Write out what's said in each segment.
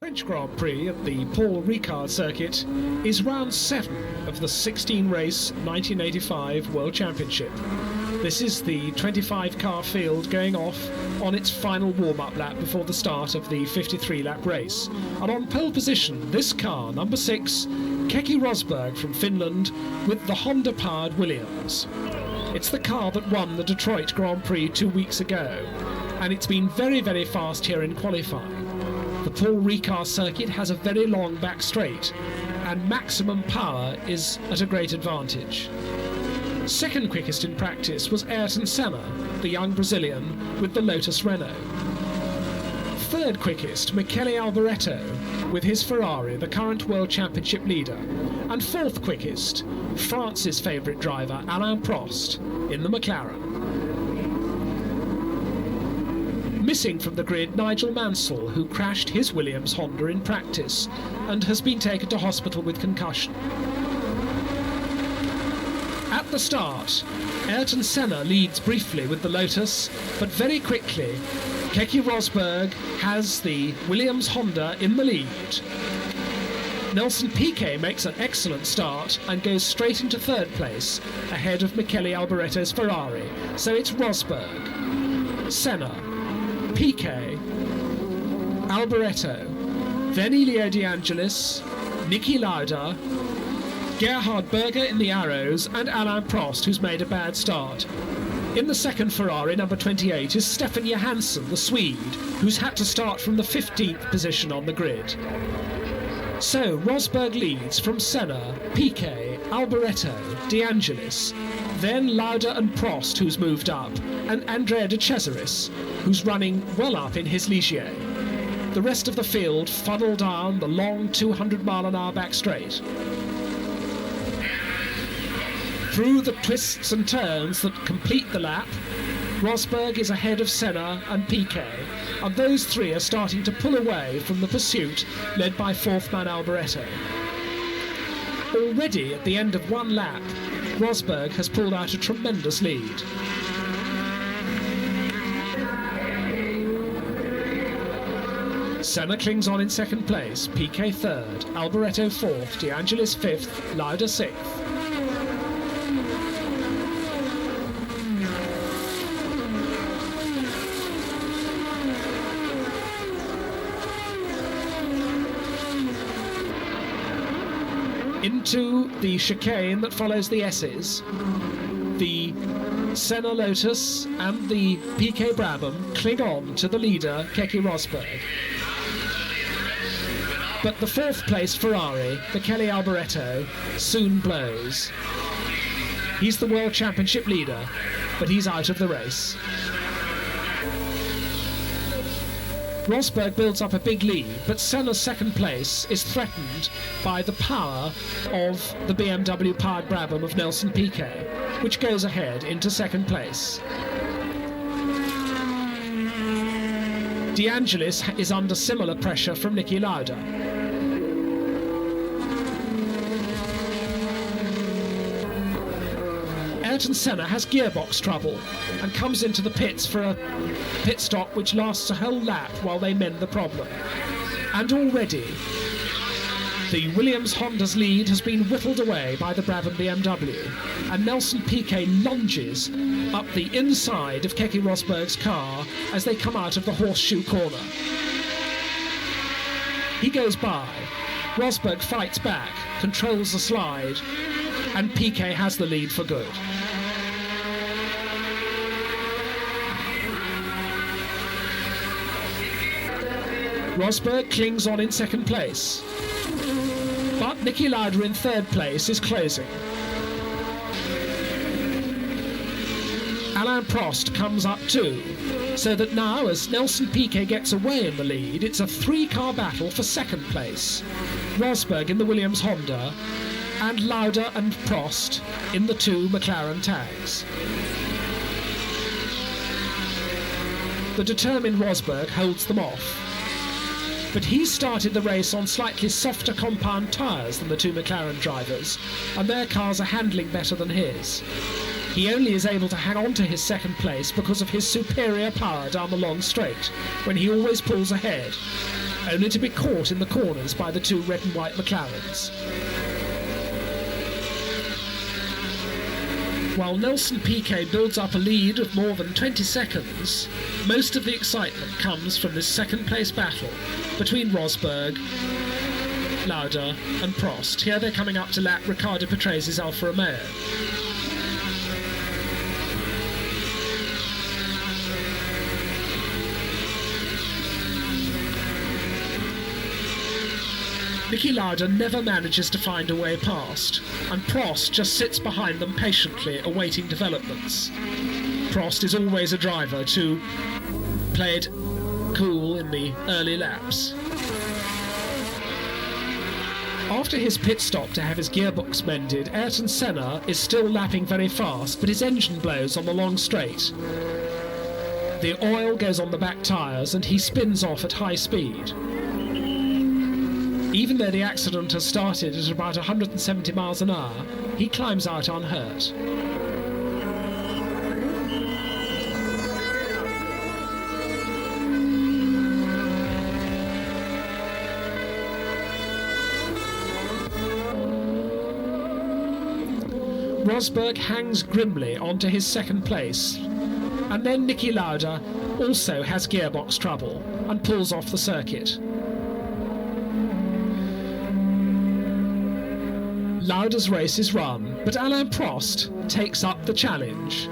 French Grand Prix at the Paul Ricard circuit is round 7 of the 16-race 1985 World Championship. This is the 25-car field going off on its final warm-up lap before the start of the 53-lap race. And on pole position, this car, number 6, Keke Rosberg from Finland, with the Honda-powered Williams. It's the car that won the Detroit Grand Prix 2 weeks ago, and it's been very, very fast here in qualifying. The Paul Ricard circuit has a very long back straight, and maximum power is at a great advantage. Second quickest in practice was Ayrton Senna, the young Brazilian, with the Lotus Renault. Third quickest, Michele Alboreto, with his Ferrari, the current World Championship leader. And fourth quickest, France's favourite driver, Alain Prost, in the McLaren. Missing from the grid, Nigel Mansell, who crashed his Williams Honda in practice and has been taken to hospital with concussion. At the start, Ayrton Senna leads briefly with the Lotus, but very quickly Keke Rosberg has the Williams Honda in the lead. Nelson Piquet makes an excellent start and goes straight into third place, ahead of Michele Alboreto's Ferrari. So it's Rosberg, Senna, Piquet, Alboreto, then Elio De Angelis, Niki Lauda, Gerhard Berger in the Arrows, and Alain Prost, who's made a bad start. In the second Ferrari, number 28, is Stefan Johansson, the Swede, who's had to start from the 15th position on the grid. So Rosberg leads from Senna, Piquet, Alboreto, De Angelis, then Lauda and Prost, who's moved up, and Andrea De Cesaris, who's running well up in his Ligier. The rest of the field funnel down the long 200-mile-an-hour back straight. Through the twists and turns that complete the lap, Rosberg is ahead of Senna and Piquet, and those three are starting to pull away from the pursuit led by fourth man Alboreto. Already at the end of one lap, Rosberg has pulled out a tremendous lead. Senna clings on in second place, Piquet third, Alboreto fourth, De Angelis fifth, Lauda sixth. Into the chicane that follows the S's, the Senna Lotus and the Piquet Brabham cling on to the leader, Keke Rosberg. But the fourth place Ferrari, Michele Alboreto, soon blows. He's the World Championship leader, but he's out of the race. Rosberg builds up a big lead, but Senna's second place is threatened by the power of the BMW-powered Brabham of Nelson Piquet, which goes ahead into second place. De Angelis is under similar pressure from Niki Lauda. Ayrton Senna has gearbox trouble and comes into the pits for a pit stop which lasts a whole lap while they mend the problem. And already the Williams Honda's lead has been whittled away by the Brabham BMW, and Nelson Piquet lunges up the inside of Keke Rosberg's car as they come out of the horseshoe corner. He goes by, Rosberg fights back, controls the slide, and Piquet has the lead for good. Rosberg clings on in second place, but Niki Lauda in third place is closing. Alain Prost comes up too, so that now as Nelson Piquet gets away in the lead, it's a three-car battle for second place. Rosberg in the Williams Honda, and Lauda and Prost in the two McLaren tags. The determined Rosberg holds them off, but he started the race on slightly softer compound tyres than the two McLaren drivers, and their cars are handling better than his. He only is able to hang on to his second place because of his superior power down the long straight, when he always pulls ahead. only to be caught in the corners by the two red and white McLarens. While Nelson Piquet builds up a lead of more than 20 seconds, most of the excitement comes from this second-place battle between Rosberg, Lauda and Prost. Here they're coming up to lap Riccardo Patrese' Alfa Romeo. Niki Lauda never manages to find a way past, and Prost just sits behind them patiently awaiting developments. Prost is always a driver to play it cool in the early laps. After his pit stop to have his gearbox mended, Ayrton Senna is still lapping very fast, but his engine blows on the long straight. The oil goes on the back tyres and he spins off at high speed. Even though the accident has started at about 170 miles an hour, he climbs out unhurt. Rosberg hangs grimly onto his second place, and then Niki Lauda also has gearbox trouble and pulls off the circuit. Lauda's race is run, but Alain Prost takes up the challenge,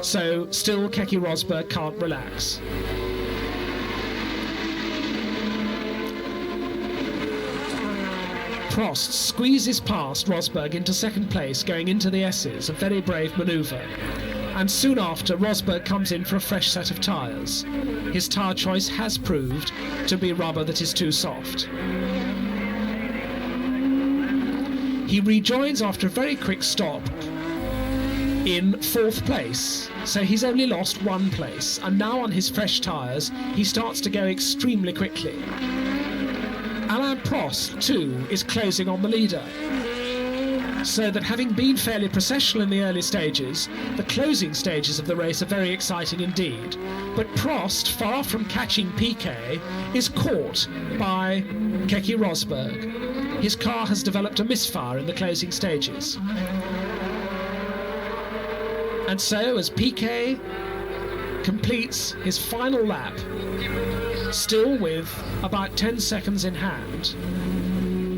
so still Keke Rosberg can't relax. Prost squeezes past Rosberg into second place going into the S's, a very brave manoeuvre, and soon after Rosberg comes in for a fresh set of tyres. His tyre choice has proved to be rubber that is too soft. He rejoins after a very quick stop in fourth place, so he's only lost one place, and now on his fresh tyres he starts to go extremely quickly. Alain Prost too is closing on the leader, so that having been fairly processional in the early stages, the closing stages of the race are very exciting indeed. But Prost, far from catching Piquet, is caught by Keke Rosberg. His car has developed a misfire in the closing stages. And so, as Piquet completes his final lap, still with about 10 seconds in hand,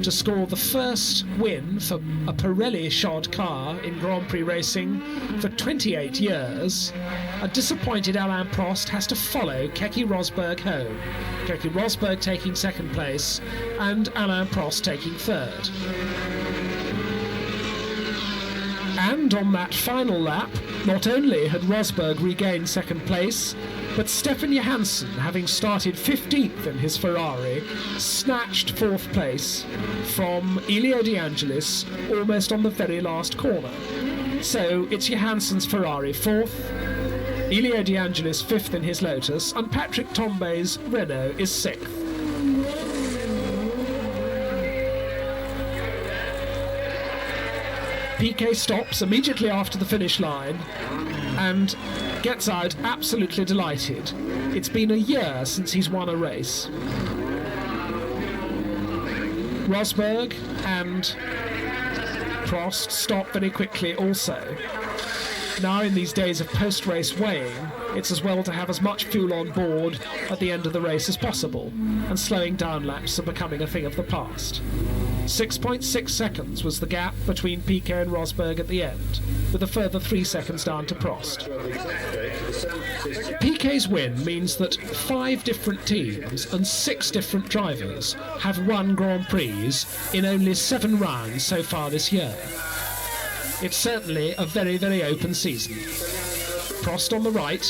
to score the first win for a Pirelli-shod car in Grand Prix racing for 28 years, a disappointed Alain Prost has to follow Keke Rosberg home. Keke Rosberg taking second place and Alain Prost taking third. And on that final lap, not only had Rosberg regained second place, but Stefan Johansson, having started 15th in his Ferrari, snatched fourth place from Elio De Angelis almost on the very last corner. So it's Johansson's Ferrari fourth, Elio De Angelis fifth in his Lotus, and Patrick Tambay's Renault is sixth. Piquet stops immediately after the finish line and gets out absolutely delighted. It's been a year since he's won a race. Rosberg and Prost stop very quickly also. Now in these days of post-race weighing, it's as well to have as much fuel on board at the end of the race as possible, and slowing down laps are becoming a thing of the past. 6.6 seconds was the gap between Piquet and Rosberg at the end, with a further 3 seconds down to Prost. Piquet's win means that 5 different teams and 6 different drivers have won Grand Prix in only 7 rounds so far this year. It's certainly a very, very open season. Prost on the right,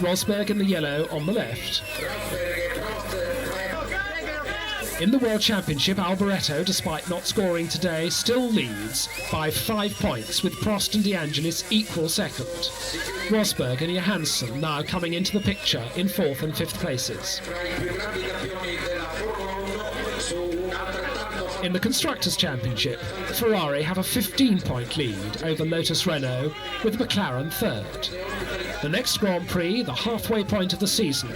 Rosberg in the yellow on the left. In the World Championship, Alboreto, despite not scoring today, still leads by 5 points, with Prost and De Angelis equal second. Rosberg and Johansson now coming into the picture in 4th and 5th places. In the Constructors' Championship, Ferrari have a 15-point lead over Lotus Renault, with McLaren third. The next Grand Prix, the halfway point of the season,